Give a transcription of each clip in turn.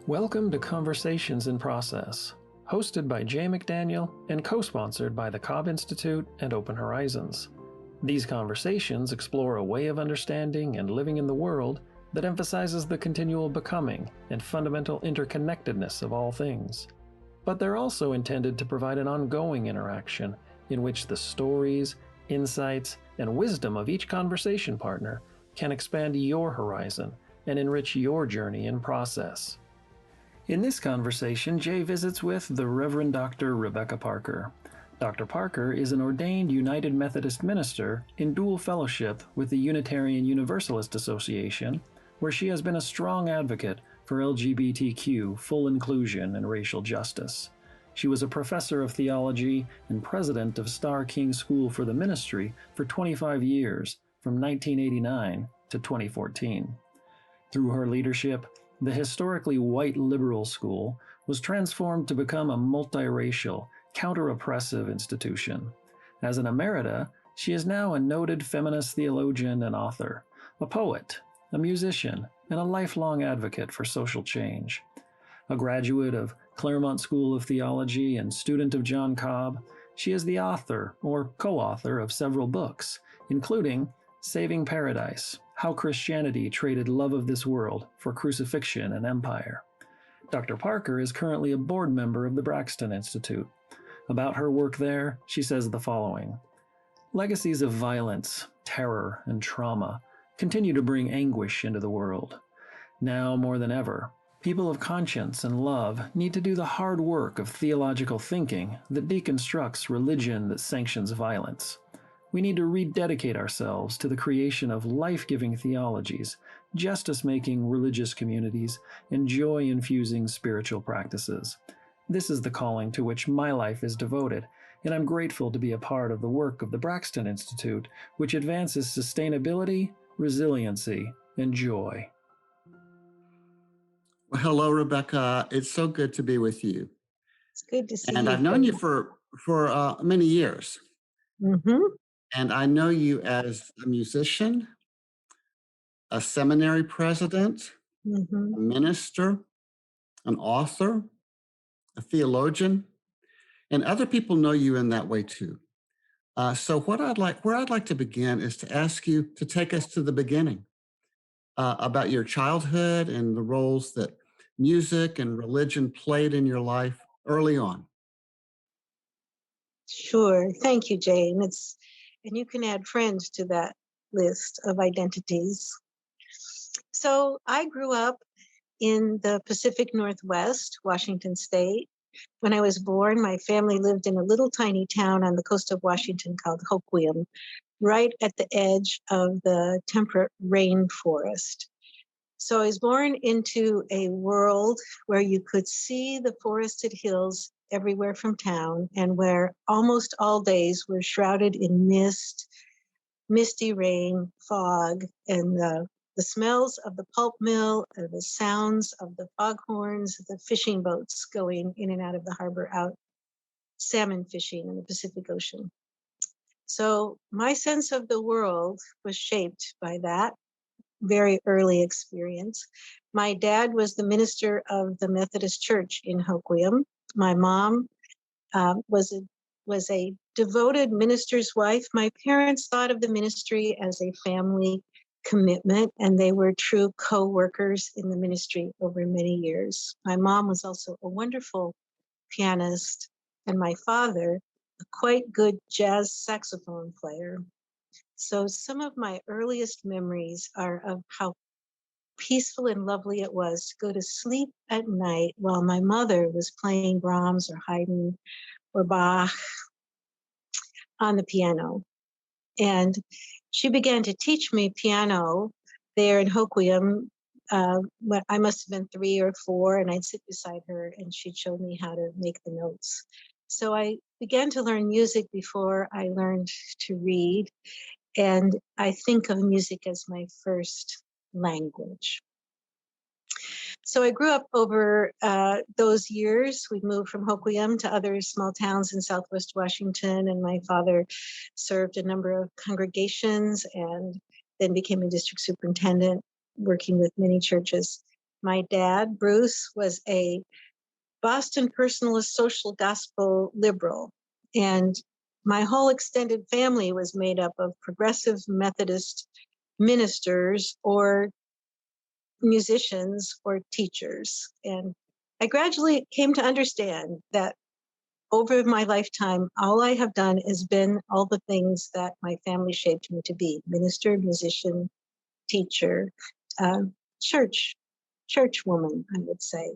Welcome to Conversations in Process, hosted by Jay McDaniel and co-sponsored by the Cobb Institute and Open Horizons. These conversations explore a way of understanding and living in the world that emphasizes the continual becoming and fundamental interconnectedness of all things. But they're also intended to provide an ongoing interaction in which the stories, insights, and wisdom of each conversation partner can expand your horizon and enrich your journey in process. In this conversation, Jay visits with the Reverend Dr. Rebecca Parker. Dr. Parker is an ordained United Methodist minister in dual fellowship with the Unitarian Universalist Association, where she has been a strong advocate for LGBTQ full inclusion and racial justice. She was a professor of theology and president of Starr King School for the Ministry for 25 years, from 1989 to 2014. Through her leadership, the historically white liberal school was transformed to become a multiracial, counter-oppressive institution. As an emerita, she is now a noted feminist theologian and author, a poet, a musician, and a lifelong advocate for social change. A graduate of Claremont School of Theology and student of John Cobb, she is the author or co-author of several books, including Saving Paradise: How Christianity Traded Love of This World for Crucifixion and Empire. Dr. Parker is currently a board member of the Braxton Institute. About her work there, she says the following: legacies of violence, terror, and trauma continue to bring anguish into the world. Now more than ever, people of conscience and love need to do the hard work of theological thinking that deconstructs religion that sanctions violence. We need to rededicate ourselves to the creation of life-giving theologies, justice-making religious communities, and joy-infusing spiritual practices. This is the calling to which my life is devoted, and I'm grateful to be a part of the work of the Braxton Institute, which advances sustainability, resiliency, and joy. Well, hello, Rebecca. It's so good to be with you. It's good to see you. And I've known you for many years. Mm-hmm. And I know you as a musician, a seminary president, Mm-hmm. a minister, an author, a theologian, and other people know you in that way too. So where I'd like to begin is to ask you to take us to the beginning about your childhood and the roles that music and religion played in your life early on. Sure. Thank you, Jane. And you can add friends to that list of identities. So I grew up in the Pacific Northwest, Washington State. When I was born, my family lived in a little tiny town on the coast of Washington called Hoquiam, right at the edge of the temperate rainforest. So I was born into a world where you could see the forested hills everywhere from town, and where almost all days were shrouded in mist, misty rain, fog, and the smells of the pulp mill, the sounds of the foghorns, the fishing boats going in and out of the harbor out salmon fishing in the Pacific Ocean. So my sense of the world was shaped by that very early experience. My dad was the minister of the Methodist Church in Hoquiam. My mom was a devoted minister's wife. My parents thought of the ministry as a family commitment, and they were true co-workers in the ministry over many years. My mom was also a wonderful pianist, and my father, a quite good jazz saxophone player. So some of my earliest memories are of how peaceful and lovely it was to go to sleep at night while my mother was playing Brahms or Haydn or Bach on the piano. And she began to teach me piano there in Hoquiam. When I must have been 3 or 4, and I'd sit beside her and she'd show me how to make the notes. So I began to learn music before I learned to read. And I think of music as my first language. So I grew up over those years. We moved from Hoquiam to other small towns in Southwest Washington, and my father served a number of congregations and then became a district superintendent, working with many churches. My dad, Bruce, was a Boston personalist social gospel liberal. And my whole extended family was made up of progressive Methodist ministers or musicians or teachers. And I gradually came to understand that over my lifetime, all I have done is been all the things that my family shaped me to be: minister, musician, teacher, church woman, I would say.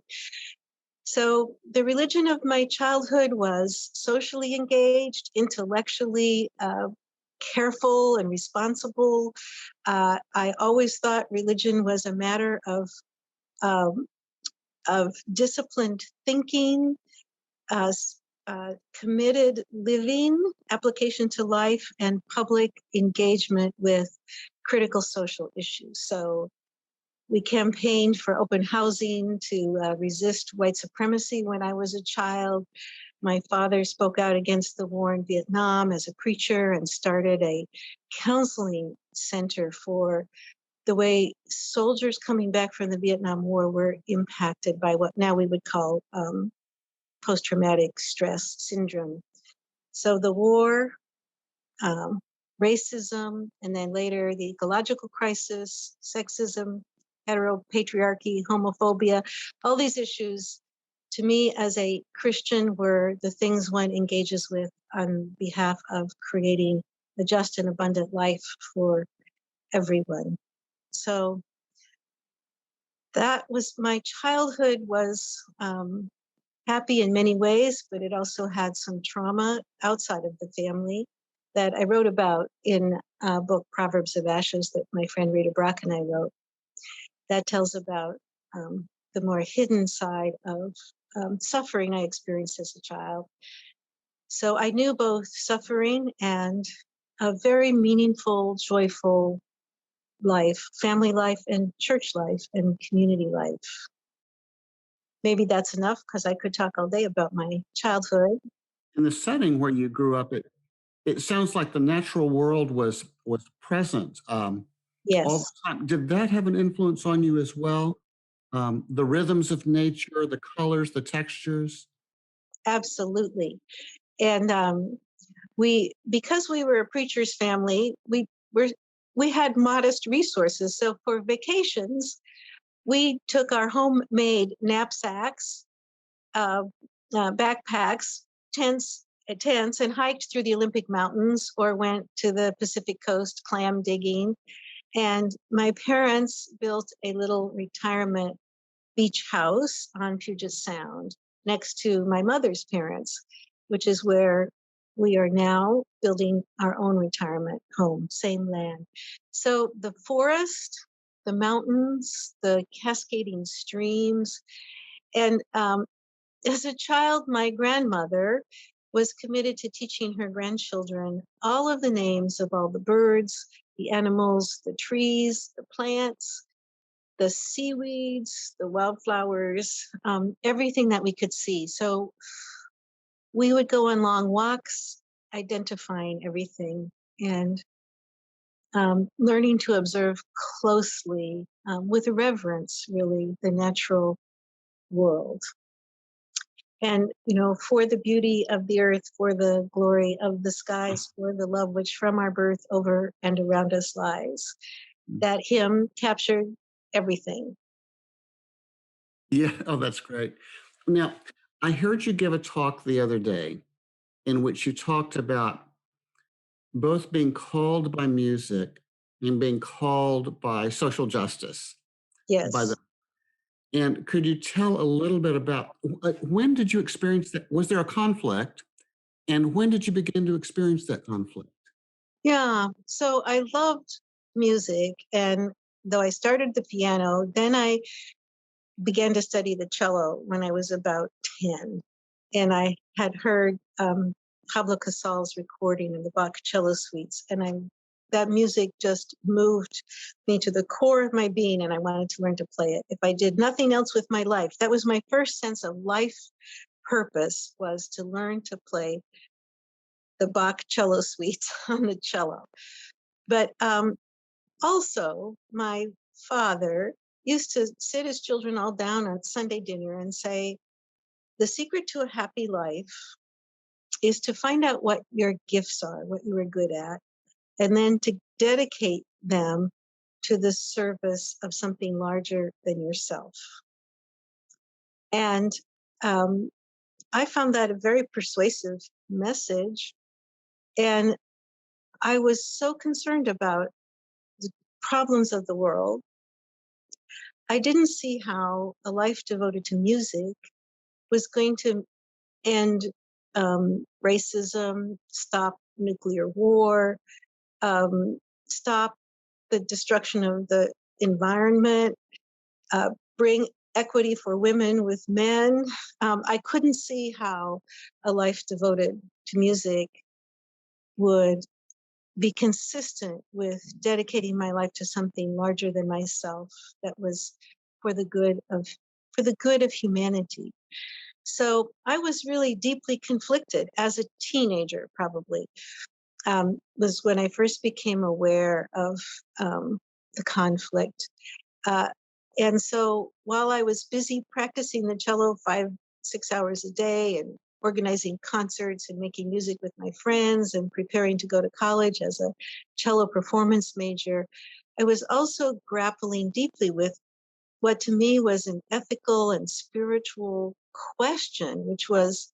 So the religion of my childhood was socially engaged, intellectually careful and responsible. I always thought religion was a matter um, of disciplined thinking, uh, committed living, application to life, and public engagement with critical social issues. So we campaigned for open housing to resist white supremacy when I was a child. My father spoke out against the war in Vietnam as a preacher and started a counseling center for the way soldiers coming back from the Vietnam War were impacted by what now we would call post-traumatic stress syndrome. So the war, um, racism, and then later the ecological crisis, sexism, heteropatriarchy, homophobia, all these issues, to me as a Christian, were the things one engages with on behalf of creating a just and abundant life for everyone. So that was my childhood, was happy in many ways, but it also had some trauma outside of the family that I wrote about in a book, Proverbs of Ashes, that my friend Rita Brock and I wrote. That tells about the more hidden side of suffering I experienced as a child. So I knew both suffering and a very meaningful, joyful life, family life and church life and community life. Maybe that's enough, because I could talk all day about my childhood. In the setting where you grew up, it sounds like the natural world was present all the Yes, time. Did that have an influence on you as well? The rhythms of nature, the colors, the textures. absolutely. And because we were a preacher's family, we had modest resources. So for vacations, we took our homemade knapsacks, uh, backpacks, tents, and hiked through the Olympic Mountains or went to the Pacific Coast clam digging. And my parents built a little retirement beach house on Puget Sound next to my mother's parents, which is where we are now building our own retirement home, same land. So the forest, the mountains, the cascading streams, and as a child, my grandmother was committed to teaching her grandchildren all of the names of all the birds, the animals, the trees, the plants, the seaweeds, the wildflowers, everything that we could see. So we would go on long walks, identifying everything and learning to observe closely, with reverence, really, the natural world. And, for the beauty of the earth, for the glory of the skies, for the love which from our birth over and around us lies. That hymn captured everything. Yeah, oh, that's great. Now, I heard you give a talk the other day in which you talked about both being called by music and being called by social justice. By the Yes. and could you tell a little bit about when did you experience that? Was there a conflict? And when did you begin to experience that conflict? Yeah. So I loved music. And though I started the piano, then I began to study the cello when I was about 10. And I had heard Pablo Casal's recording of the Bach cello suites. And that music just moved me to the core of my being, and I wanted to learn to play it. If I did nothing else with my life, that was my first sense of life purpose, was to learn to play the Bach cello suites on the cello. But also, my father used to sit as children all down at Sunday dinner and say, the secret to a happy life is to find out what your gifts are, what you are good at, and then to dedicate them to the service of something larger than yourself. And I found that a very persuasive message. And I was so concerned about the problems of the world. I didn't see how a life devoted to music was going to end racism, stop nuclear war, stop the destruction of the environment, bring equity for women with men. I couldn't see how a life devoted to music would be consistent with dedicating my life to something larger than myself that was for the good of humanity. So I was really deeply conflicted as a teenager, probably. Was when I first became aware of the conflict. And so while I was busy practicing the cello 5-6 hours a day and organizing concerts and making music with my friends and preparing to go to college as a cello performance major, I was also grappling deeply with what to me was an ethical and spiritual question, which was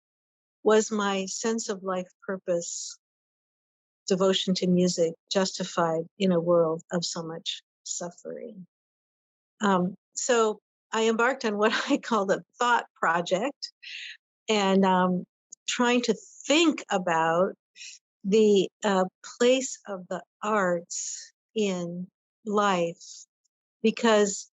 my sense of life purpose, devotion to music, justified in a world of so much suffering? So I embarked on what I called a thought project, and trying to think about the place of the arts in life, because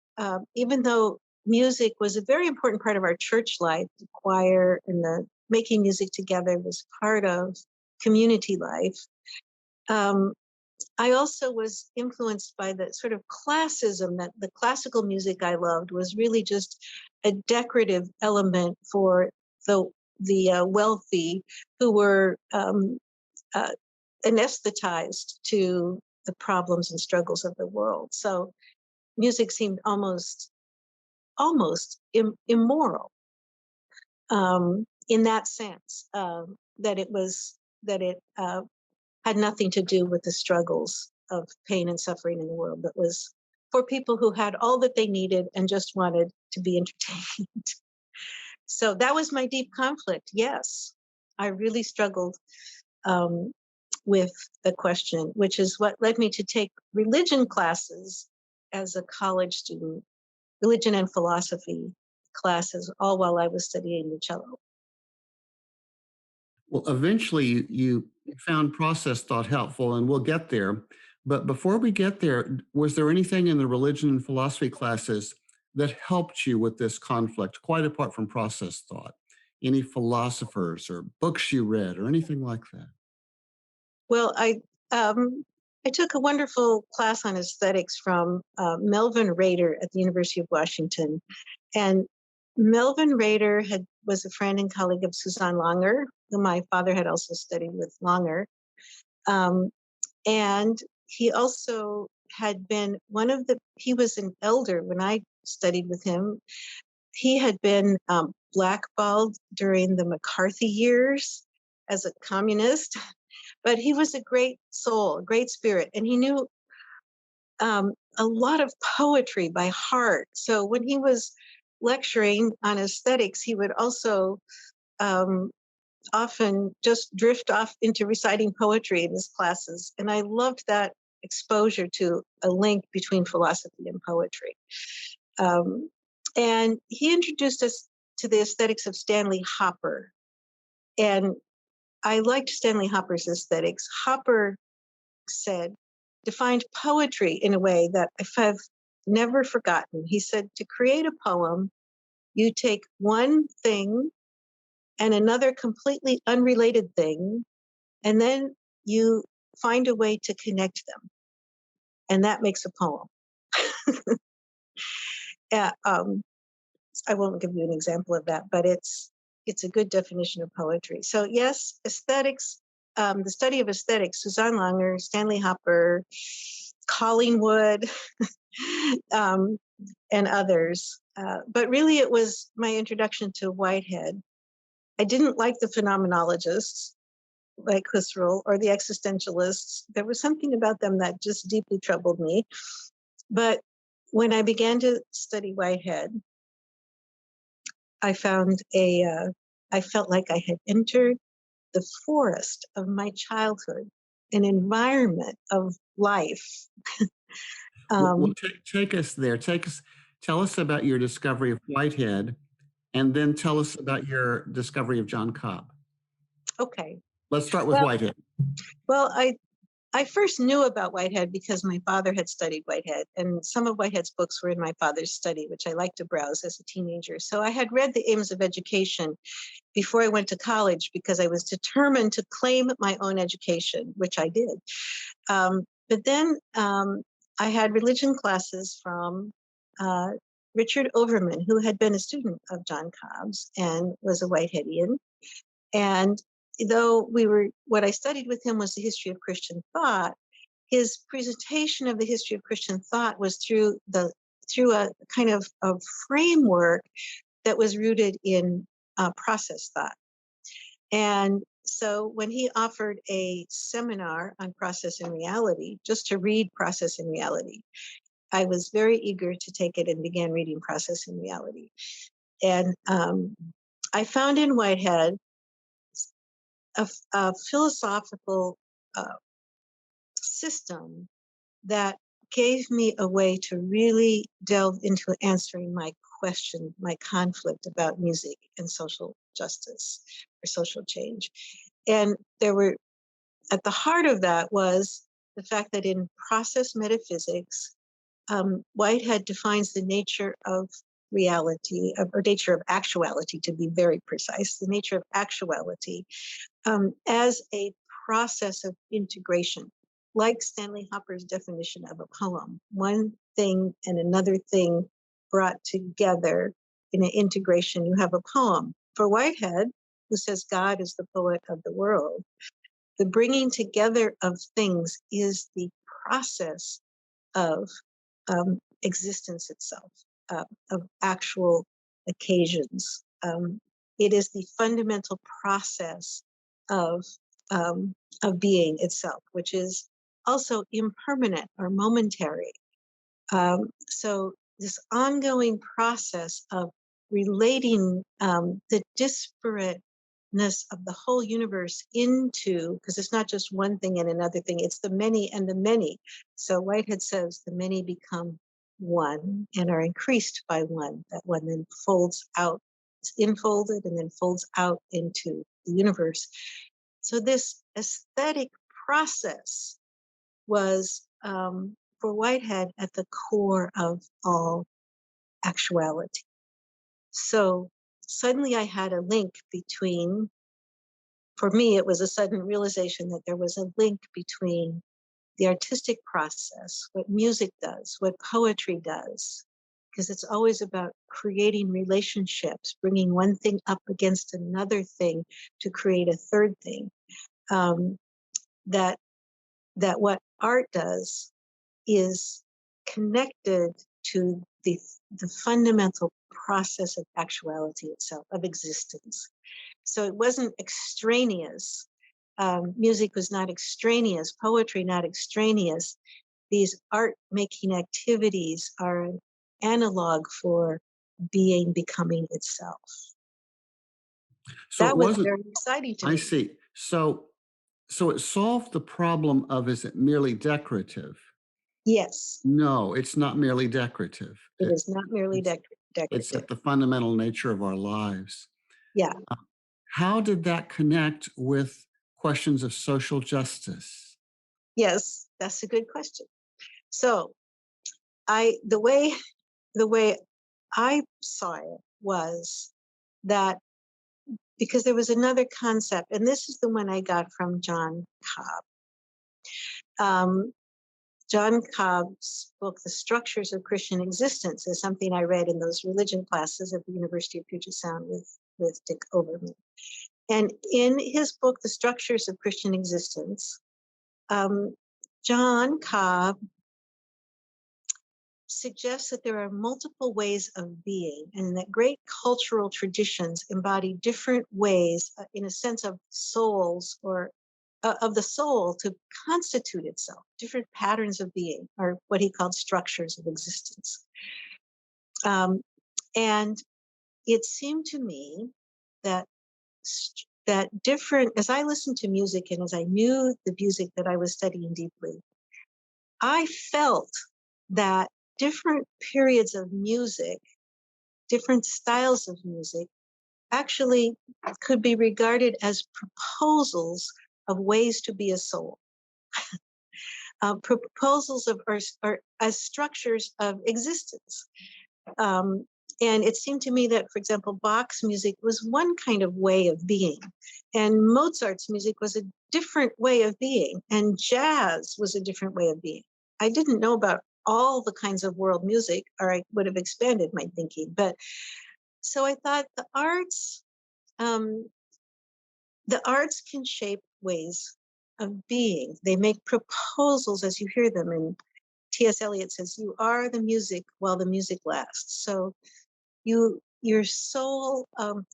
even though music was a very important part of our church life, the choir and the making music together was part of community life. I also was influenced by the sort of classism that the classical music I loved was really just a decorative element for the wealthy who were anesthetized to the problems and struggles of the world. So music seemed almost immoral in that sense, that it had nothing to do with the struggles of pain and suffering in the world, but was for people who had all that they needed and just wanted to be entertained. So that was my deep conflict. Yes, I really struggled with the question, which is what led me to take religion classes as a college student, religion and philosophy classes, all while I was studying the cello. Well, eventually you found process thought helpful, and we'll get there. But before we get there, was there anything in the religion and philosophy classes that helped you with this conflict, quite apart from process thought? Any philosophers or books you read or anything like that? Well, I took a wonderful class on aesthetics from Melvin Rader at the University of Washington, and Melvin Rader was a friend and colleague of Suzanne Langer, who my father had also studied with Langer, and he also had been he was an elder when I studied with him. He had been blackballed during the McCarthy years as a communist, but he was a great soul, a great spirit, and he knew a lot of poetry by heart. So when he was lecturing on aesthetics, he would also often just drift off into reciting poetry in his classes. And I loved that exposure to a link between philosophy and poetry. And he introduced us to the aesthetics of Stanley Hopper. And I liked Stanley Hopper's aesthetics. Hopper defined poetry in a way that I've never forgotten. He said, to create a poem, you take one thing and another completely unrelated thing, and then you find a way to connect them. And that makes a poem. Yeah, I won't give you an example of that, but it's a good definition of poetry. So yes, aesthetics, the study of aesthetics, Suzanne Langer, Stanley Hopper, Collingwood, and others. But really, it was my introduction to Whitehead. I didn't like the phenomenologists like Husserl or the existentialists. There was something about them that just deeply troubled me. But when I began to study Whitehead, I found I felt like I had entered the forest of my childhood, an environment of life. Take us there. Tell us about your discovery of Whitehead, and then tell us about your discovery of John Cobb. Okay. Let's start with Well, Whitehead. Well, I first knew about Whitehead because my father had studied Whitehead, and some of Whitehead's books were in my father's study, which I liked to browse as a teenager. So I had read The Aims of Education before I went to college because I was determined to claim my own education, which I did. But then I had religion classes from Richard Overman, who had been a student of John Cobb's and was a Whiteheadian. And though what I studied with him was the history of Christian thought, his presentation of the history of Christian thought was through a kind of a framework that was rooted in process thought. And so when he offered a seminar on process and reality, just to read process and reality, I was very eager to take it and began reading process and reality. And I found in Whitehead a philosophical system that gave me a way to really delve into answering my question, my conflict about music and social justice or social change. And at the heart of that was the fact that in process metaphysics, Whitehead defines the nature of reality, or nature of actuality, to be very precise, the nature of actuality as a process of integration, like Stanley Hopper's definition of a poem, one thing and another thing brought together in an integration, you have a poem. For Whitehead, who says God is the poet of the world, the bringing together of things is the process of existence itself, of actual occasions. It is the fundamental process of being itself, which is also impermanent or momentary. So this ongoing process of relating the disparateness of the whole universe into, because it's not just one thing and another thing, it's the many and the many. So Whitehead says the many become one and are increased by one. That one then folds out, it's infolded and then folds out into the universe. So this aesthetic process was, for Whitehead, at the core of all actuality. So suddenly I had a link between, for me, it was a sudden realization that there was a link between the artistic process, what music does, what poetry does, because it's always about creating relationships, bringing one thing up against another thing to create a third thing. That what art does is connected to the fundamental process of actuality itself, of existence. So it wasn't extraneous. Music was not extraneous, poetry not extraneous. These art-making activities are an analog for being becoming itself. So that it was wasn't, very exciting to I me. see. So it solved the problem of, is it merely decorative? Yes, No, it's not merely decorative. it is not merely It's decorative. at the fundamental nature of our lives. Yeah. How did that connect with questions of social justice? Yes, that's a good question. So the way I saw it was that, because there was another concept, and this is the one I got from John Cobb. John Cobb's book, The Structures of Christian Existence, is something I read in those religion classes at the University of Puget Sound with Dick Overman. And in his book, The Structures of Christian Existence, John Cobb suggests that there are multiple ways of being, and that great cultural traditions embody different ways, in a sense, of souls, or of the soul to constitute itself, different patterns of being, or what he called structures of existence. And it seemed to me that different, as I listened to music and as I knew the music that I was studying deeply, I felt that different periods of music, different styles of music, actually could be regarded as proposals of ways to be a soul, proposals of, or as structures of existence. And it seemed to me that, for example, Bach's music was one kind of way of being, and Mozart's music was a different way of being, and jazz was a different way of being. I didn't know about all the kinds of world music, or I would have expanded my thinking. But so I thought the arts can shape ways of being. They make proposals as you hear them. And T.S. Eliot says, "You are the music while the music lasts." So your soul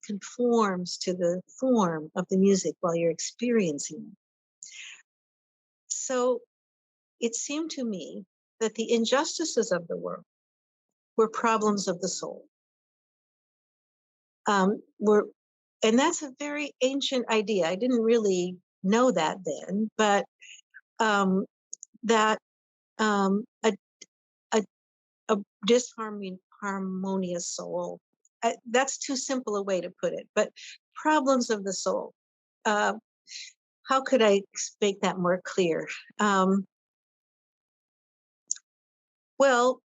conforms to the form of the music while you're experiencing it. So it seemed to me that the injustices of the world were problems of the soul. And that's a very ancient idea. I didn't really know that then, but that a disharmonious soul, that's too simple a way to put it, but problems of the soul. How could I make that more clear? Well,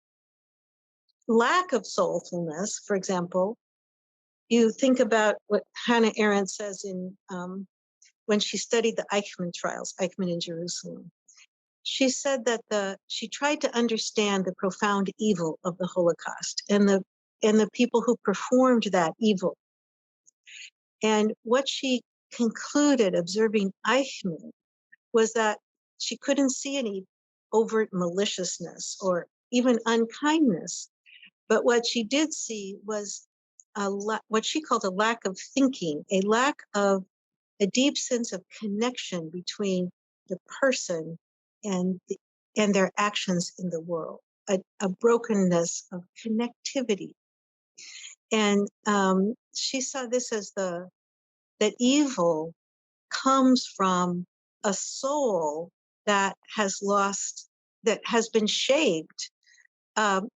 lack of soulfulness, for example, you think about what Hannah Arendt says in when she studied the Eichmann trials, Eichmann in Jerusalem. She said that she tried to understand the profound evil of the Holocaust and the people who performed that evil. And what she concluded observing Eichmann was that she couldn't see any overt maliciousness or even unkindness. But what she did see was what she called a lack of thinking, a lack of a deep sense of connection between the person and their actions in the world, a brokenness of connectivity. And she saw this as that evil comes from a soul that has been shaped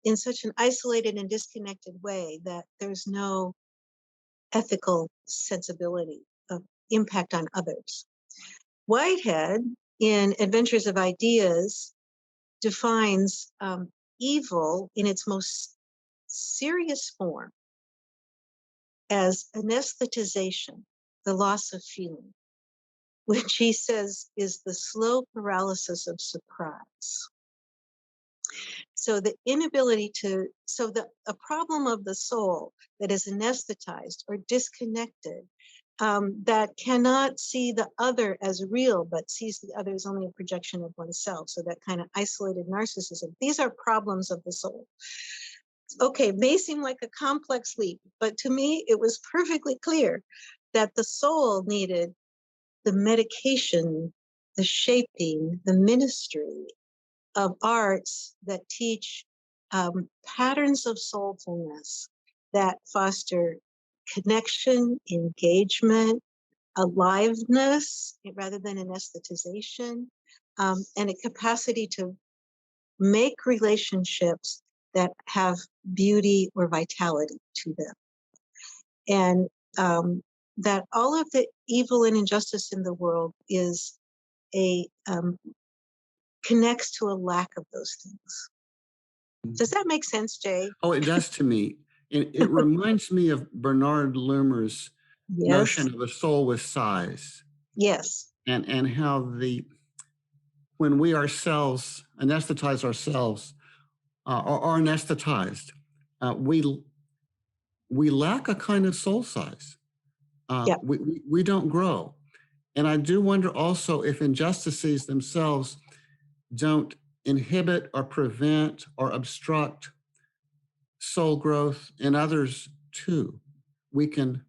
in such an isolated and disconnected way that there's no ethical sensibility of impact on others. Whitehead, in Adventures of Ideas, defines evil in its most serious form as anesthetization, the loss of feeling, which he says is the slow paralysis of surprise. So the inability a problem of the soul that is anesthetized or disconnected, that cannot see the other as real, but sees the other as only a projection of oneself. So that kind of isolated narcissism. These are problems of the soul. Okay, it may seem like a complex leap, but to me, it was perfectly clear that the soul needed the medication, the shaping, the ministry of arts that teach patterns of soulfulness that foster connection, engagement, aliveness rather than anesthetization, and a capacity to make relationships that have beauty or vitality to them. And that all of the evil and injustice in the world is connects to a lack of those things. Does that make sense, Jay? Oh, it does to me. It reminds me of Bernard Loomer's notion of a soul with size. Yes. And how when we ourselves anesthetize ourselves or are anesthetized, we lack a kind of soul size. We don't grow. And I do wonder also if injustices themselves don't inhibit or prevent or obstruct soul growth in others too. We can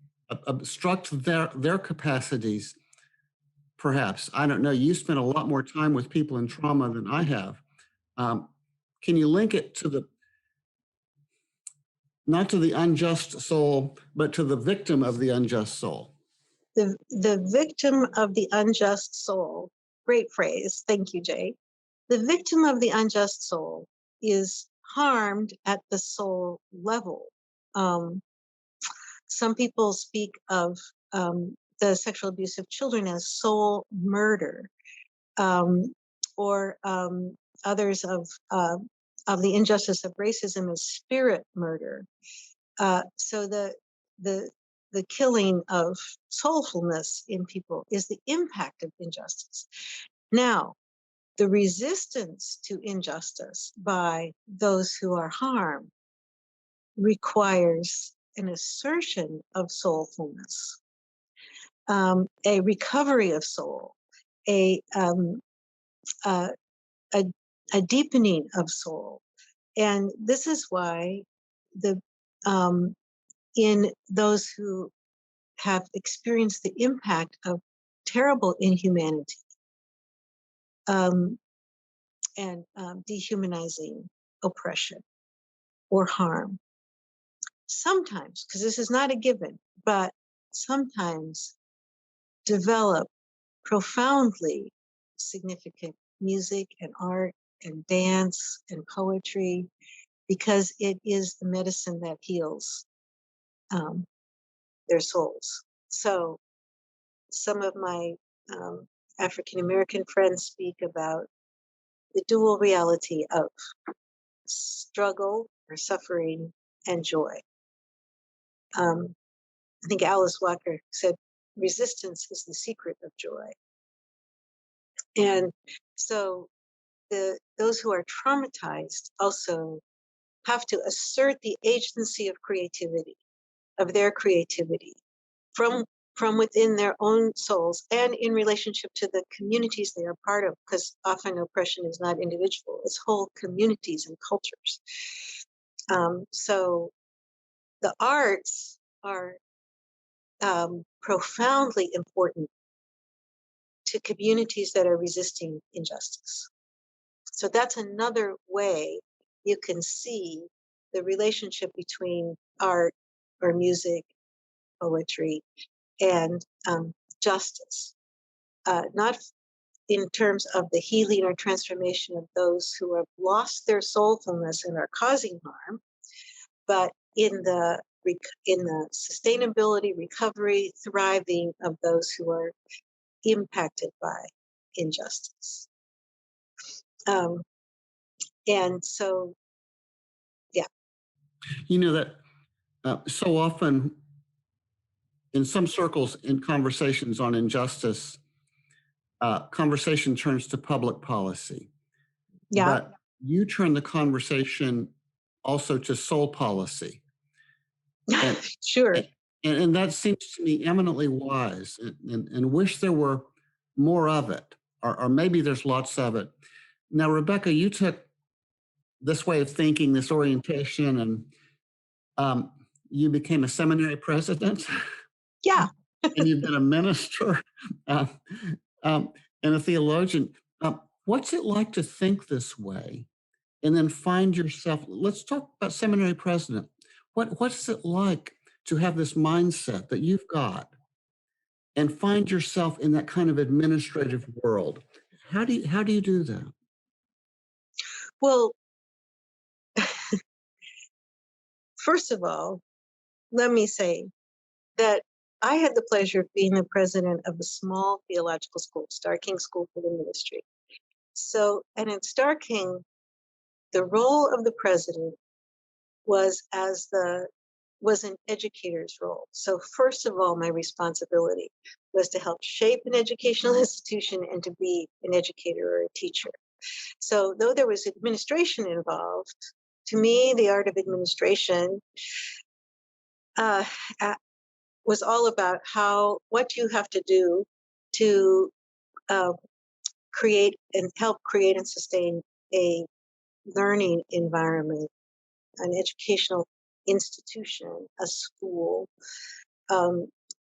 obstruct their capacities, perhaps. I don't know. You spend a lot more time with people in trauma than I have. Can you link it to the, not to the unjust soul, but to the victim of the unjust soul? The victim of the unjust soul, great phrase. Thank you, Jay. The victim of the unjust soul is harmed at the soul level. Some people speak of the sexual abuse of children as soul murder, or others of the injustice of racism as spirit murder. So the killing of soulfulness in people is the impact of injustice. Now, the resistance to injustice by those who are harmed requires an assertion of soulfulness, a recovery of soul, a deepening of soul. And this is why the in those who have experienced the impact of terrible inhumanity and dehumanizing oppression or harm, sometimes, because this is not a given, but sometimes develop profoundly significant music and art and dance and poetry, because it is the medicine that heals their souls. So some of my African American friends speak about the dual reality of struggle or suffering and joy. I think Alice Walker said, resistance is the secret of joy. And so those who are traumatized also have to assert the agency of creativity, of their creativity from within their own souls and in relationship to the communities they are part of, because often oppression is not individual, it's whole communities and cultures. So the arts are profoundly important to communities that are resisting injustice. So that's another way you can see the relationship between art or music, poetry, and justice. Not in terms of the healing or transformation of those who have lost their soulfulness and are causing harm, but in the sustainability, recovery, thriving of those who are impacted by injustice. And so, yeah. You know that so often in some circles in conversations on injustice, conversation turns to public policy. Yeah. But you turn the conversation also to soul policy. And, sure. And that seems to me eminently wise, and wish there were more of it, or maybe there's lots of it. Now, Rebecca, you took this way of thinking, this orientation, and you became a seminary president. Yeah. And you've been a minister and a theologian. What's it like to think this way and then find yourself? Let's talk about seminary president. What's it like to have this mindset that you've got and find yourself in that kind of administrative world? How do you do that? Well, first of all, let me say that I had the pleasure of being the president of a small theological school, Star King School for the Ministry. So, and at Star King, the role of the president was an educator's role. So first of all, my responsibility was to help shape an educational institution and to be an educator or a teacher. So though there was administration involved, to me, the art of administration was all about what you have to do to create and help create and sustain a learning environment, an educational institution, a school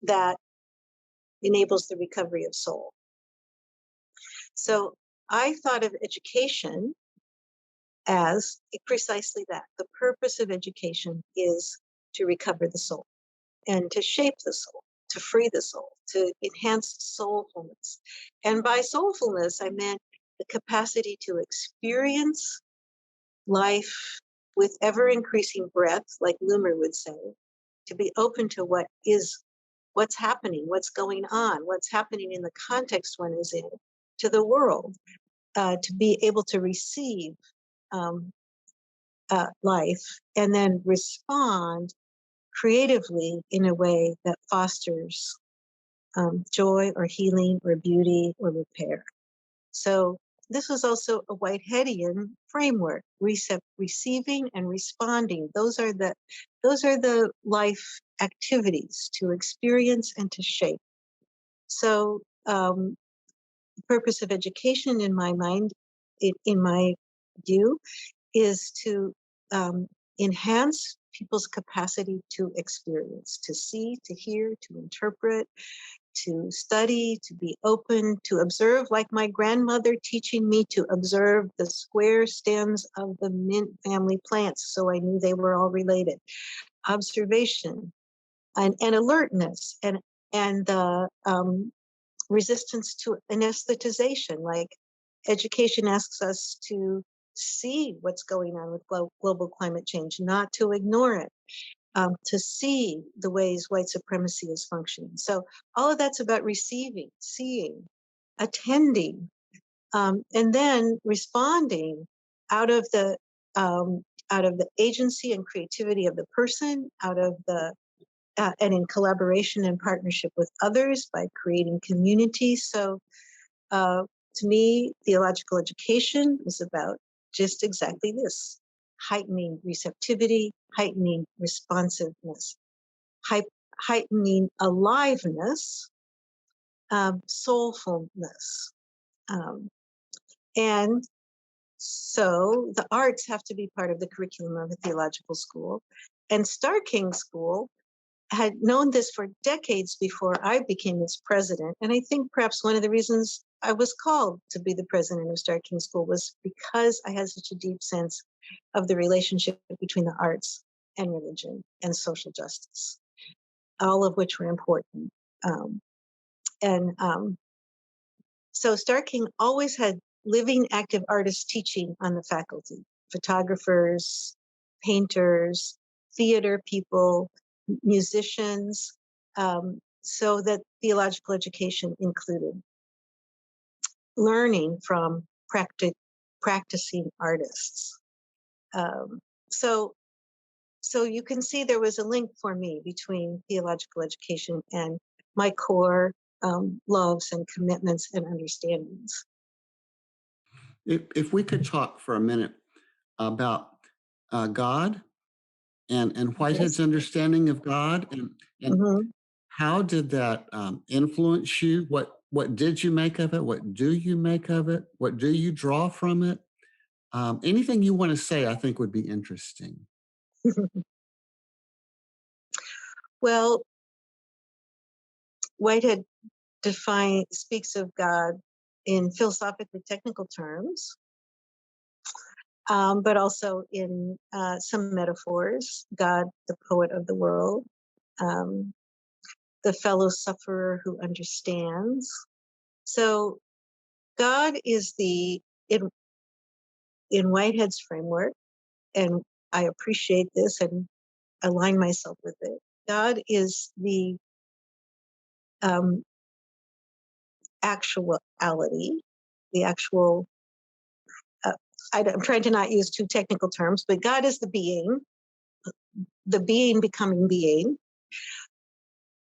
that enables the recovery of soul. So I thought of education as precisely that. The purpose of education is to recover the soul and to shape the soul, to free the soul, to enhance soulfulness. And by soulfulness, I meant the capacity to experience life with ever increasing breadth, like Loomer would say, to be open to what's happening, what's going on, what's happening in the context one is in, to the world, to be able to receive life and then respond creatively in a way that fosters joy or healing or beauty or repair. So this was also a Whiteheadian framework: receiving and responding. Those are the life activities to experience and to shape. So the purpose of education, in my mind, in my view, is to enhance people's capacity to experience, to see, to hear, to interpret, to study, to be open, to observe, like my grandmother teaching me to observe the square stems of the mint family plants, so I knew they were all related. Observation and alertness and the resistance to anesthetization, like education asks us to see what's going on with global climate change, not to ignore it, to see the ways white supremacy is functioning. So all of that's about receiving, seeing, attending, and then responding out of the agency and creativity of the person, out of the and in collaboration and partnership with others by creating community. So to me, theological education is about just exactly this: heightening receptivity, heightening responsiveness, heightening aliveness, soulfulness. And so the arts have to be part of the curriculum of a theological school. And Star King School had known this for decades before I became its president. And I think perhaps one of the reasons I was called to be the president of Star King School was because I had such a deep sense of the relationship between the arts and religion and social justice, all of which were important. So Star King always had living, active artists teaching on the faculty: photographers, painters, theater people, musicians, so that theological education included learning from practicing artists. So you can see there was a link for me between theological education and my core loves and commitments and understandings. If we could talk for a minute about God and Whitehead's understanding of God, and Mm-hmm. how did that influence you? What did you make of it? What do you make of it? What do you draw from it? Anything you want to say, I think, would be interesting. Well, Whitehead speaks of God in philosophically technical terms, but also in some metaphors: God, the poet of the world, the fellow sufferer who understands. So God is in Whitehead's framework, and I appreciate this and align myself with it. God is the actuality, the actual, I'm trying to not use too technical terms, but God is the being becoming being,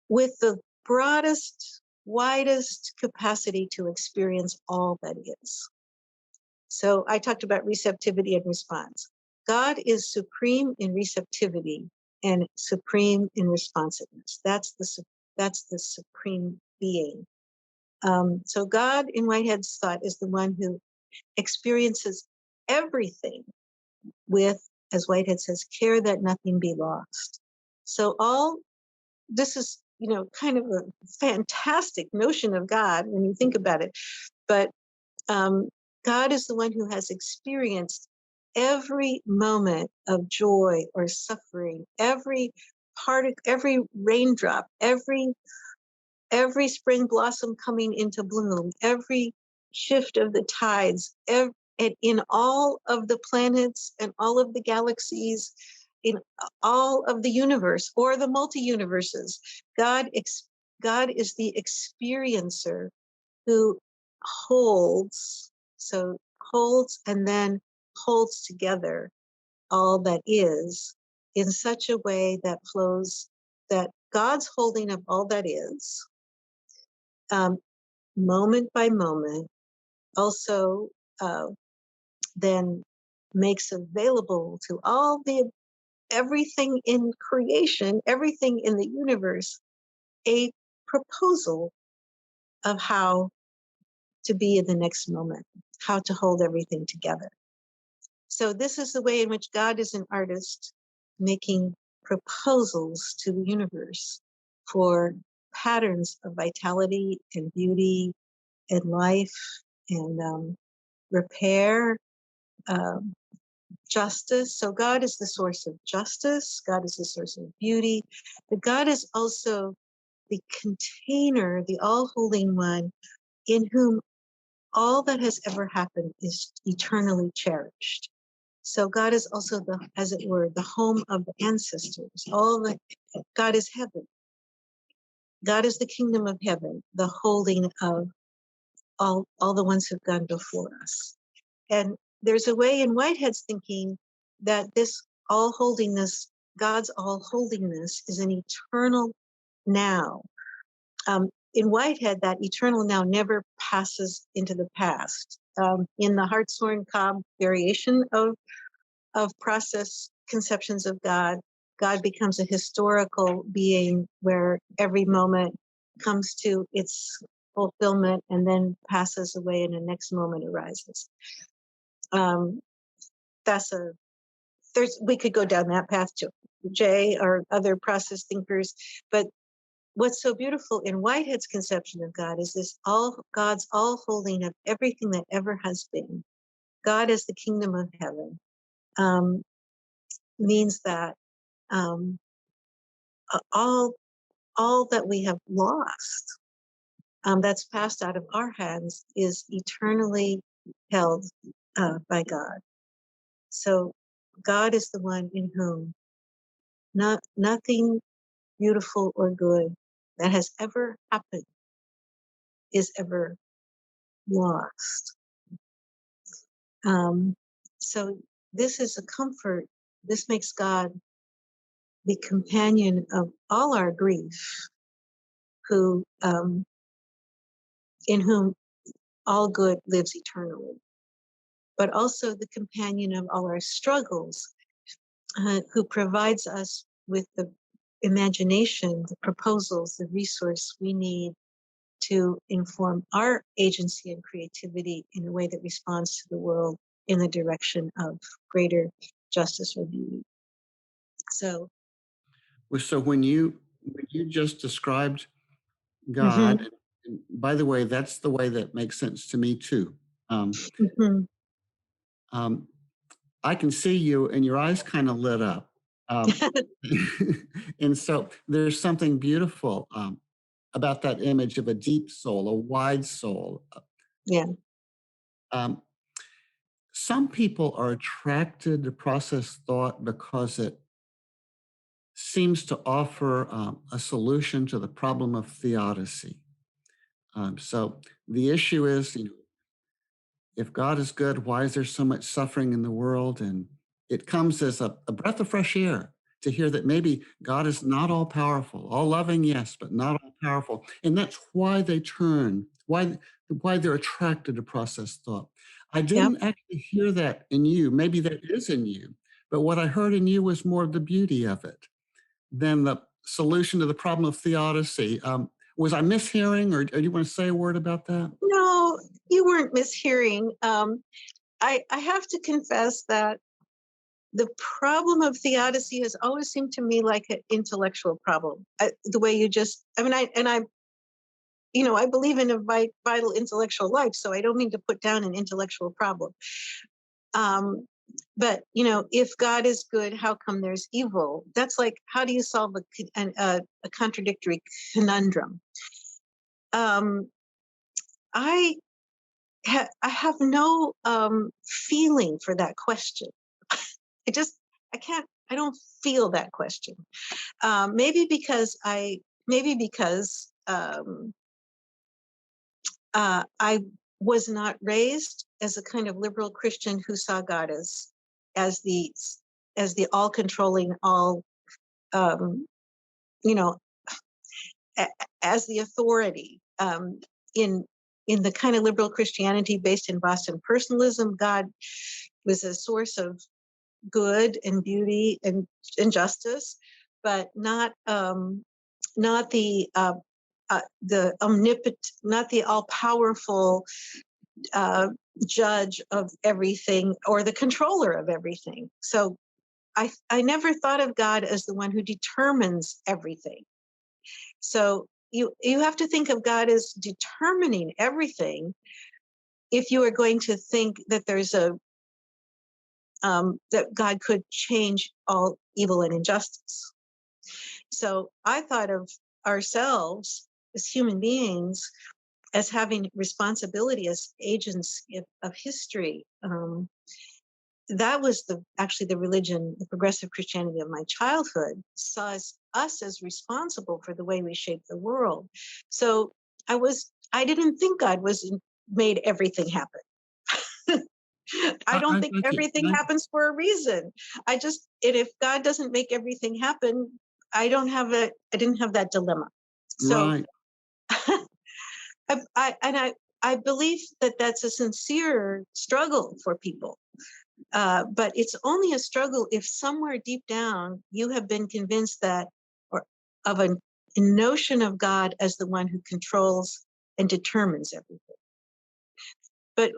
with the broadest, widest capacity to experience all that is. So I talked about receptivity and response. God is supreme in receptivity and supreme in responsiveness. That's the supreme being. So God, in Whitehead's thought, is the one who experiences everything with, as Whitehead says, care that nothing be lost. So all this is, kind of a fantastic notion of God when you think about it. But God is the one who has experienced every moment of joy or suffering, every every raindrop, every spring blossom coming into bloom, every shift of the tides, and in all of the planets and all of the galaxies, in all of the universe or the multi-universes. God is the experiencer who holds, and then holds together all that is in such a way that flows, that God's holding of all that is, moment by moment, also then makes available to everything in creation, everything in the universe, a proposal of how to be in the next moment, how to hold everything together. So this is the way in which God is an artist making proposals to the universe for patterns of vitality and beauty and life and repair, justice. So God is the source of justice. God is the source of beauty. But God is also the container, the all-holding one, in whom all that has ever happened is eternally cherished. So God is also as it were, the home of the ancestors. God is heaven. God is the kingdom of heaven, the holding of all the ones who've gone before us. And there's a way in Whitehead's thinking that this all holdingness, God's all holdingness, is an eternal now. In Whitehead, that eternal now never passes into the past. In the hartshorn cob variation of process conceptions of God, God becomes a historical being where every moment comes to its fulfillment and then passes away and the next moment arises. We could go down that path to Jay or other process thinkers, but what's so beautiful in Whitehead's conception of God is this God's all holding of everything that ever has been. God as the kingdom of heaven means that all that we have lost, that's passed out of our hands, is eternally held by God. So God is the one in whom nothing beautiful or good that has ever happened is ever lost. So this is a comfort. This makes God the companion of all our grief, who in whom all good lives eternally, but also the companion of all our struggles, who provides us with the imagination, the proposals, the resource we need to inform our agency and creativity in a way that responds to the world in the direction of greater justice or beauty. So when you just described God, and by the way, that's the way that makes sense to me too. I can see you and your eyes kind of lit up. And so there's something beautiful about that image of a deep soul, a wide soul. Yeah. Some people are attracted to process thought because it seems to offer a solution to the problem of theodicy. So the issue is, if God is good, why is there so much suffering in the world? And it comes as a breath of fresh air to hear that maybe God is not all powerful, all loving, yes, but not all powerful. And that's why they turn, why they're attracted to process thought. I didn't actually hear that in you. Maybe that is in you. But what I heard in you was more of the beauty of it than the solution to the problem of theodicy. Was I mishearing, or do you want to say a word about that? No, you weren't mishearing. I have to confess that the problem of theodicy has always seemed to me like an intellectual problem. The way you just, I mean, I believe in a vital intellectual life, so I don't mean to put down an intellectual problem. But if God is good, how come there's evil? That's like, how do you solve a contradictory conundrum? I have no feeling for that question. I don't feel that question. Maybe because I was not raised as a kind of liberal Christian who saw God as the all-controlling, um, you know, as the authority. In the kind of liberal Christianity based in Boston personalism, God was a source of good and beauty and justice, but not the omnipotent, not the all-powerful judge of everything or the controller of everything. So I never thought of God as the one who determines everything. So you have to think of God as determining everything if you are going to think that there's that God could change all evil and injustice. So I thought of ourselves as human beings as having responsibility as agents of history. That was actually the religion, the progressive Christianity of my childhood, saw us as responsible for the way we shape the world. So I didn't think God made everything happen. I don't think everything happens for a reason. And if God doesn't make everything happen, I didn't have that dilemma. So Right. I believe that that's a sincere struggle for people. But it's only a struggle if somewhere deep down you have been convinced of a notion of God as the one who controls and determines everything. But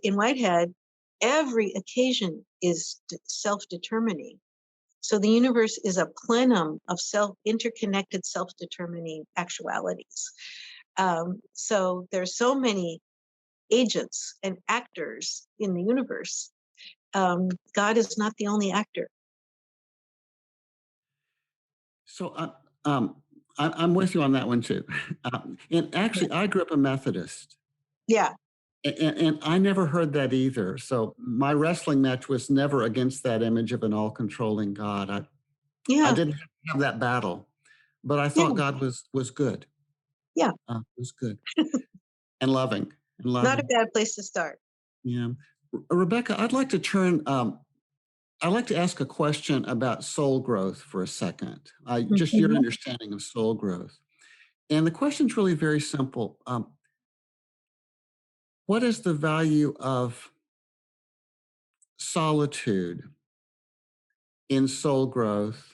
in Whitehead, every occasion is self-determining. So the universe is a plenum of interconnected self-determining actualities. So there's so many agents and actors in the universe. God is not the only actor. So I'm with you on that one too. And actually, I grew up a Methodist. Yeah. And I never heard that either. So my wrestling match was never against that image of an all-controlling God. I didn't have that battle, but I thought God was good. Yeah. Was good and loving. Not a bad place to start. Yeah. Rebecca, I'd like to ask a question about soul growth for a second. Just your understanding of soul growth. And the question's really very simple. What is the value of solitude in soul growth?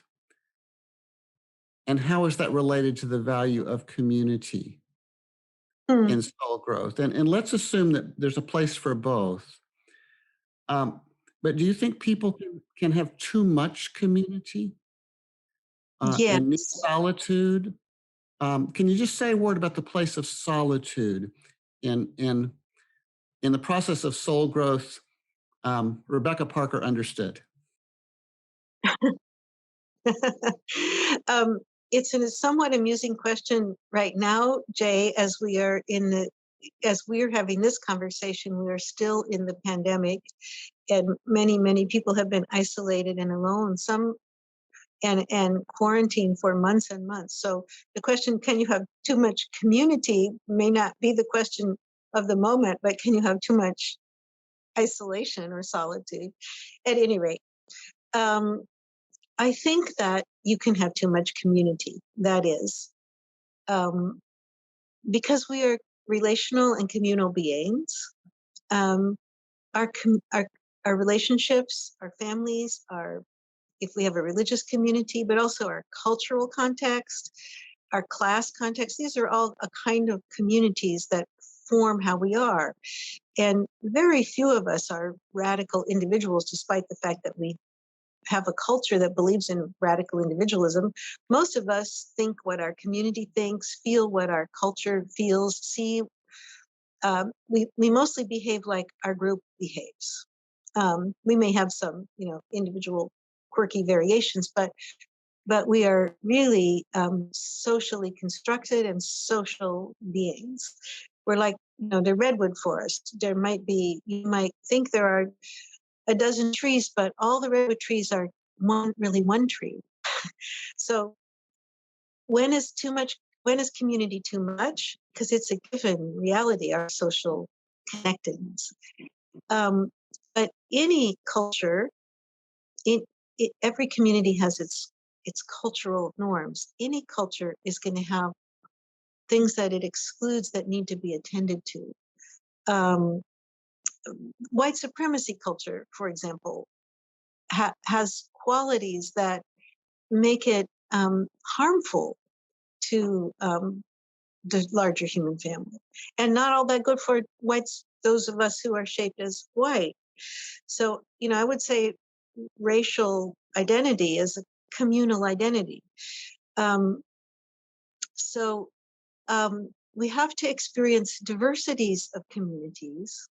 And how is that related to the value of community in soul growth? And let's assume that there's a place for both. But do you think people can have too much community and need solitude? Can you just say a word about the place of solitude in the process of soul growth? Rebecca Parker understood. It's a somewhat amusing question right now, Jay, as we're having this conversation. We are still in the pandemic, and many people have been isolated and alone. Some and quarantined for months and months. So the question, can you have too much community, may not be the question of the moment, but can you have too much isolation or solitude? At any rate, I think that you can have too much community. That is, because we are relational and communal beings. Our relationships, our families, if we have a religious community, but also our cultural context, our class context, these are all a kind of communities that form how we are. And very few of us are radical individuals, despite the fact that we have a culture that believes in radical individualism. Most of us think what our community thinks, feel what our culture feels, see. We mostly behave like our group behaves. We may have some, individual quirky variations, but we are really socially constructed and social beings. We're like, the redwood forest. You might think there are a dozen trees, but all the redwood trees are one tree. So when is community too much? Because it's a given reality, our social connectedness. But any culture, every community has its cultural norms. Any culture is going to have things that it excludes that need to be attended to. White supremacy culture, for example, has qualities that make it harmful to the larger human family, and not all that good for whites, those of us who are shaped as white. So, I would say racial identity is a communal identity. So we have to experience diversities of communities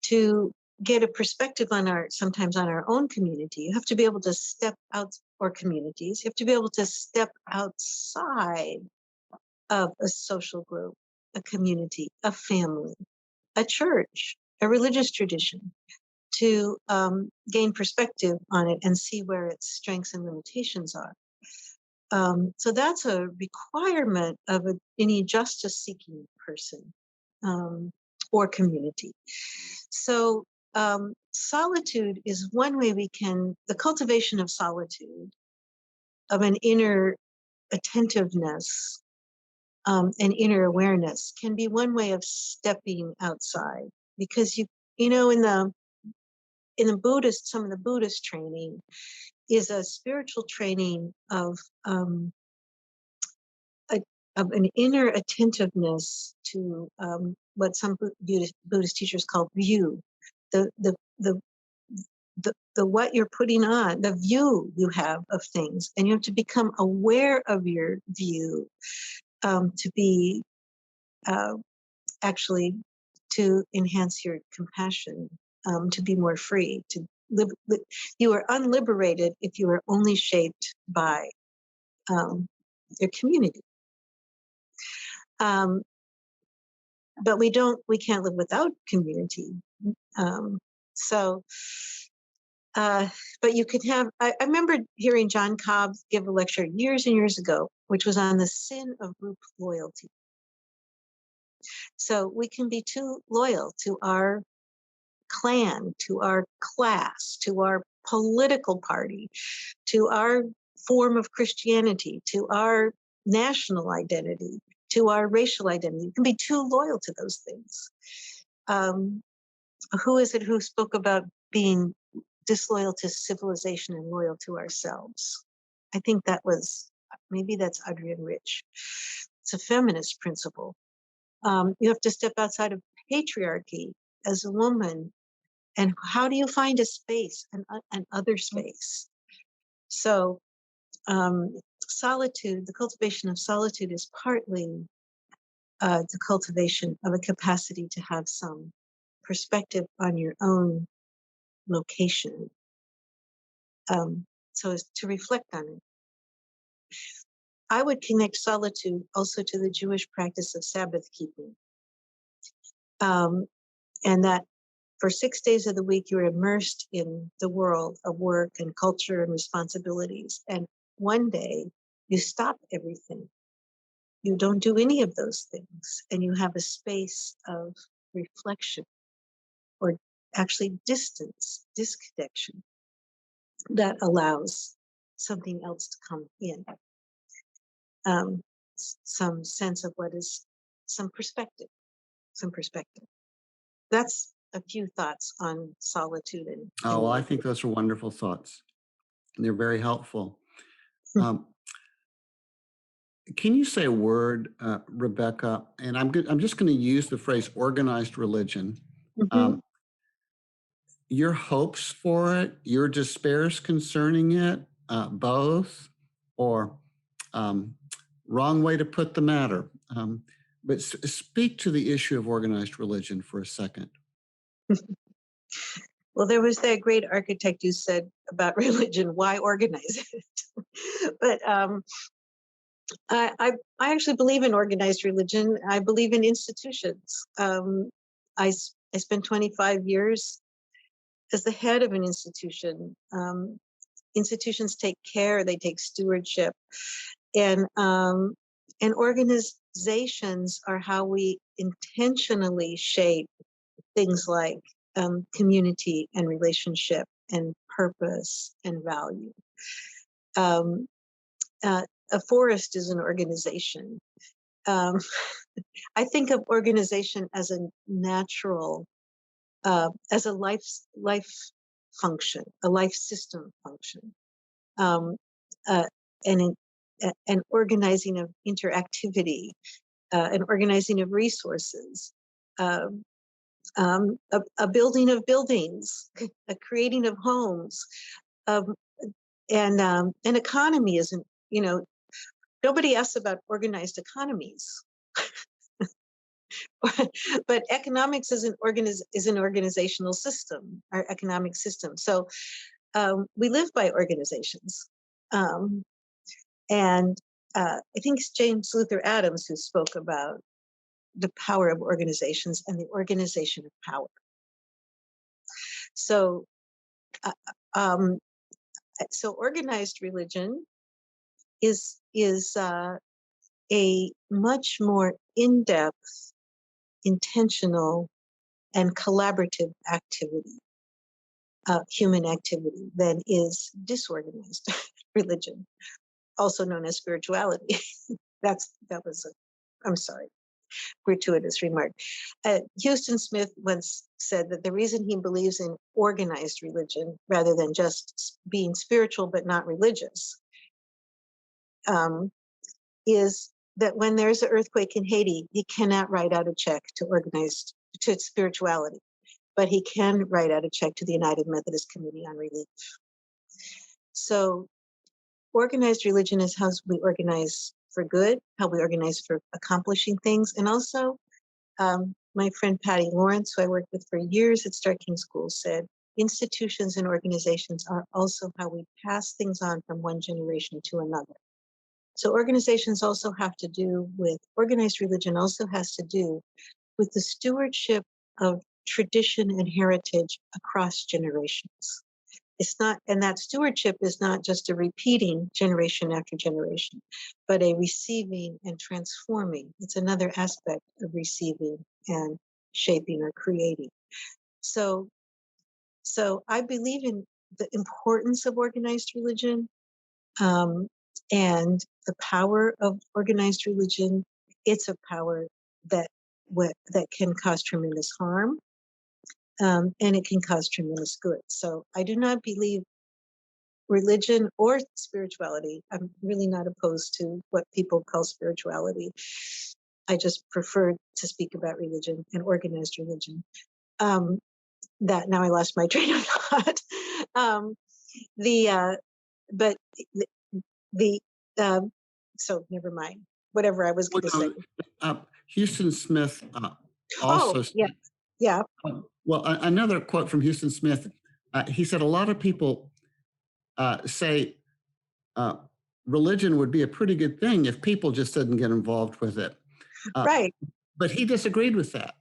to get a perspective sometimes on our own community. You have to be able to step out, or communities, you have to be able to step outside of a social group, a community, a family, a church, a religious tradition, to gain perspective on it and see where its strengths and limitations are. So that's a requirement of any justice-seeking person or community. So solitude is one way the cultivation of solitude, of an inner attentiveness, and inner awareness, can be one way of stepping outside. Because in the some of the Buddhist training is a spiritual training of an inner attentiveness to what some Buddhist teachers call view, the what you're putting on, the view you have of things, and you have to become aware of your view, to be actually to enhance your compassion, to be more free, to live. You are unliberated if you are only shaped by your community. But we can't live without community. But you could have, I remember hearing John Cobb give a lecture years and years ago, which was on the sin of group loyalty. So we can be too loyal to our clan, to our class, to our political party, to our form of Christianity, to our national identity, to our racial identity. You can be too loyal to those things. Who is it who spoke about being disloyal to civilization and loyal to ourselves? I think maybe that's Adrienne Rich. It's a feminist principle. You have to step outside of patriarchy as a woman. And how do you find a space, an other space? So solitude, the cultivation of solitude, is partly the cultivation of a capacity to have some perspective on your own location. So as to reflect on it. I would connect solitude also to the Jewish practice of Sabbath keeping. And that for 6 days of the week, you're immersed in the world of work and culture and responsibilities. And one day you stop everything. You don't do any of those things. And you have a space of reflection, or actually disconnection, that allows something else to come in. Some sense of some perspective. That's a few thoughts on solitude. Well, I think those are wonderful thoughts. They're very helpful. Can you say a word, Rebecca? And I'm just going to use the phrase organized religion. Mhm. Your hopes for it, your despairs concerning it, both, or um, wrong way to put the matter. But speak to the issue of organized religion for a second. Well, there was that great architect who said about religion, why organize it? But I actually believe in organized religion. I believe in institutions. I spent 25 years as the head of an institution. Institutions take care, they take stewardship, and organizations are how we intentionally shape things like community and relationship and purpose and value. Um, a forest is an organization. Um, I think of organization as a natural, as a life function, a life system function, um, uh, and an organizing of interactivity, an organizing of resources, um, a building of buildings, a creating of homes, um, and an economy isn't. Nobody asks about organized economies. But economics is an organizational system, our economic system. So we live by organizations, um, and I think it's James Luther Adams who spoke about the power of organizations and the organization of power. So, uh, um, so organized religion is a much more in-depth, intentional, and collaborative activity, human activity, than is disorganized religion, also known as spirituality. I'm sorry, gratuitous remark. Houston Smith once said that the reason he believes in organized religion rather than just being spiritual but not religious is that when there's an earthquake in Haiti, he cannot write out a check to spirituality, but he can write out a check to the United Methodist Committee on Relief. So organized religion is how we organize for good, how we organize for accomplishing things. And also, my friend Patty Lawrence, who I worked with for years at Stark King School, said, institutions and organizations are also how we pass things on from one generation to another. So organizations also have to do with, organized religion also has to do with the stewardship of tradition and heritage across generations. It's not, and that stewardship is not just a repeating generation after generation, but a receiving and transforming. It's another aspect of receiving and shaping or creating. So I believe in the importance of organized religion, and the power of organized religion. It's a power that can cause tremendous harm, and it can cause tremendous good. So I do not believe religion or spirituality. I'm really not opposed to what people call spirituality. I just prefer to speak about religion and organized religion. That now I lost my train of thought. But the so never mind. Whatever I was going to say. Houston Smith Oh, also. yeah. Well, another quote from Houston Smith. He said, a lot of people say religion would be a pretty good thing if people just didn't get involved with it. Right. But he disagreed with that.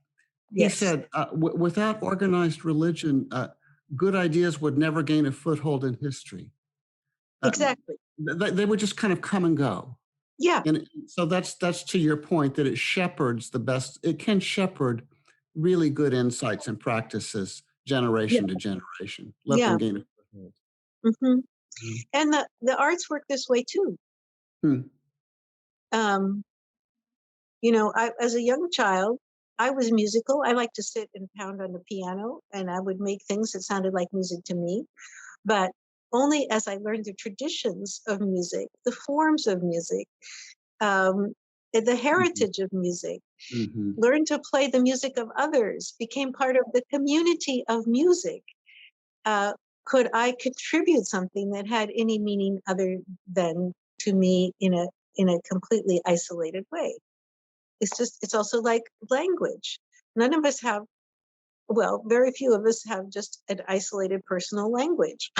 He said, without organized religion, good ideas would never gain a foothold in history. Exactly. They would just kind of come and go. Yeah. And so that's to your point, that it shepherds the best. It can shepherd really good insights and practices generation to generation. Let them gain a foothold. Mm-hmm. And the arts work this way too. As a young child, I was musical. I liked to sit and pound on the piano, and I would make things that sounded like music to me. But only as I learned the traditions of music, the forms of music, the heritage of music, learned to play the music of others, became part of the community of music. Could I contribute something that had any meaning other than to me in a completely isolated way? It's also like language. None of us have, well, very few of us have just an isolated personal language.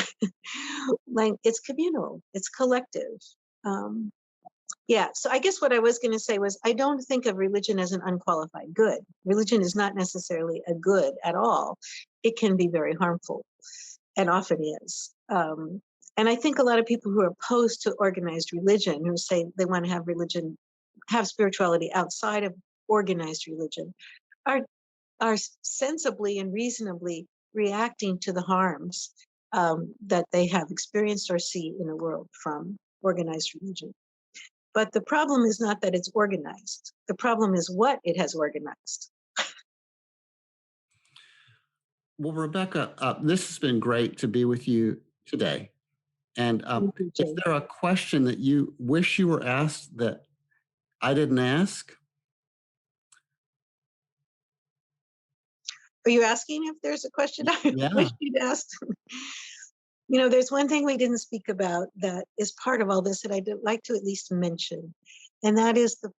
It's communal, it's collective. Yeah, so I guess what I was going to say was I don't think of religion as an unqualified good. Religion is not necessarily a good at all. It can be very harmful, and often is. And I think a lot of people who are opposed to organized religion, who say they want to have religion, have spirituality outside of organized religion, are sensibly and reasonably reacting to the harms that they have experienced or see in the world from organized religion. But the problem is not that it's organized. The problem is what it has organized. Well, Rebecca, this has been great to be with you today. And is there a question that you wish you were asked that I didn't ask? Are you asking if there's a question I wish you'd asked? You know, there's one thing we didn't speak about that is part of all this that I'd like to at least mention, and that is the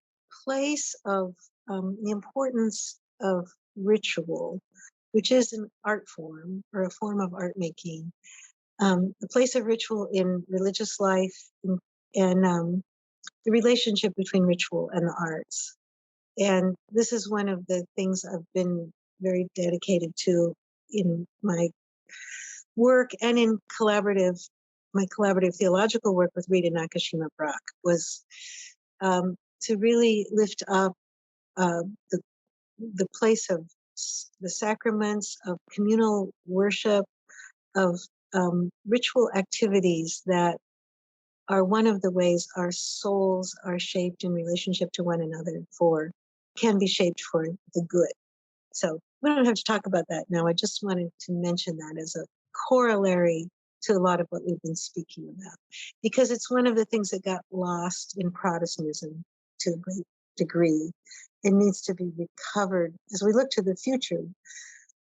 place of the importance of ritual, which is an art form or a form of art making. The place of ritual in religious life and the relationship between ritual and the arts. And this is one of the things I've been very dedicated to in my work and in my collaborative theological work with Rita Nakashima Brock, was to really lift up the place of the sacraments, of communal worship, of ritual activities that are one of the ways our souls are shaped in relationship to one another, can be shaped for the good. So we don't have to talk about that now. I just wanted to mention that as a corollary to a lot of what we've been speaking about, because it's one of the things that got lost in Protestantism to a great degree. It needs to be recovered as we look to the future.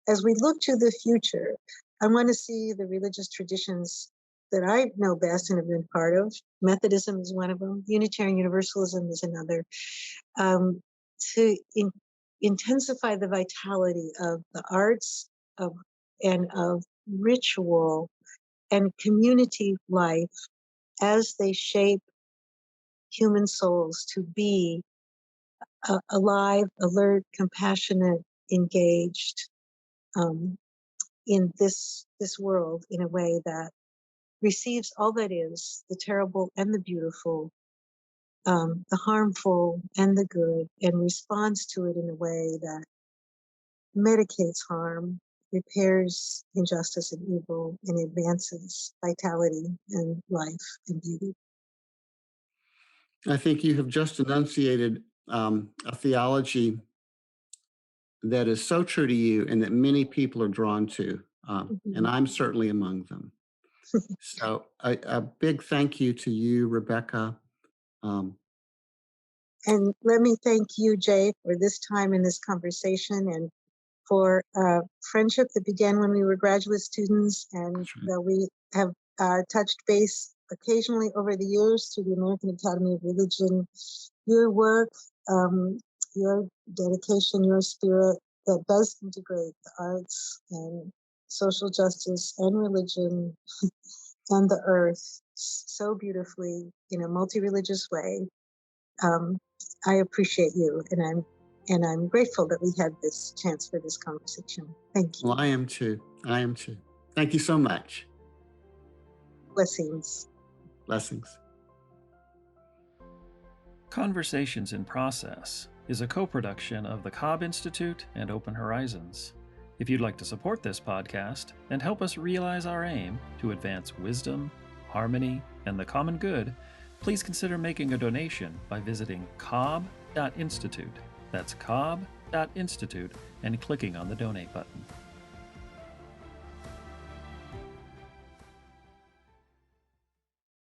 As we look to the future, I want to see the religious traditions that I know best and have been part of. Methodism is one of them. Unitarian Universalism is another. To intensify the vitality of the arts and of ritual and community life as they shape human souls to be alive, alert, compassionate, engaged in this world in a way that receives all that is, the terrible and the beautiful, the harmful and the good, and responds to it in a way that medicates harm, repairs injustice and evil, and advances vitality and life and beauty. I think you have just enunciated a theology that is so true to you and that many people are drawn to, and I'm certainly among them. So a big thank you to you, Rebecca. And let me thank you, Jay, for this time in this conversation and for friendship that began when we were graduate students, and that we have touched base occasionally over the years through the American Academy of Religion. Your work, your dedication, your spirit that does integrate the arts and social justice and religion and the earth so beautifully in a multi-religious way. I appreciate you, and I'm grateful that we had this chance for this conversation. Thank you. Well, I am too. Thank you so much. Blessings. Blessings. Conversations in Process is a co-production of the Cobb Institute and Open Horizons. If you'd like to support this podcast and help us realize our aim to advance wisdom, harmony, and the common good, please consider making a donation by visiting cobb.institute. That's cobb.institute and clicking on the donate button.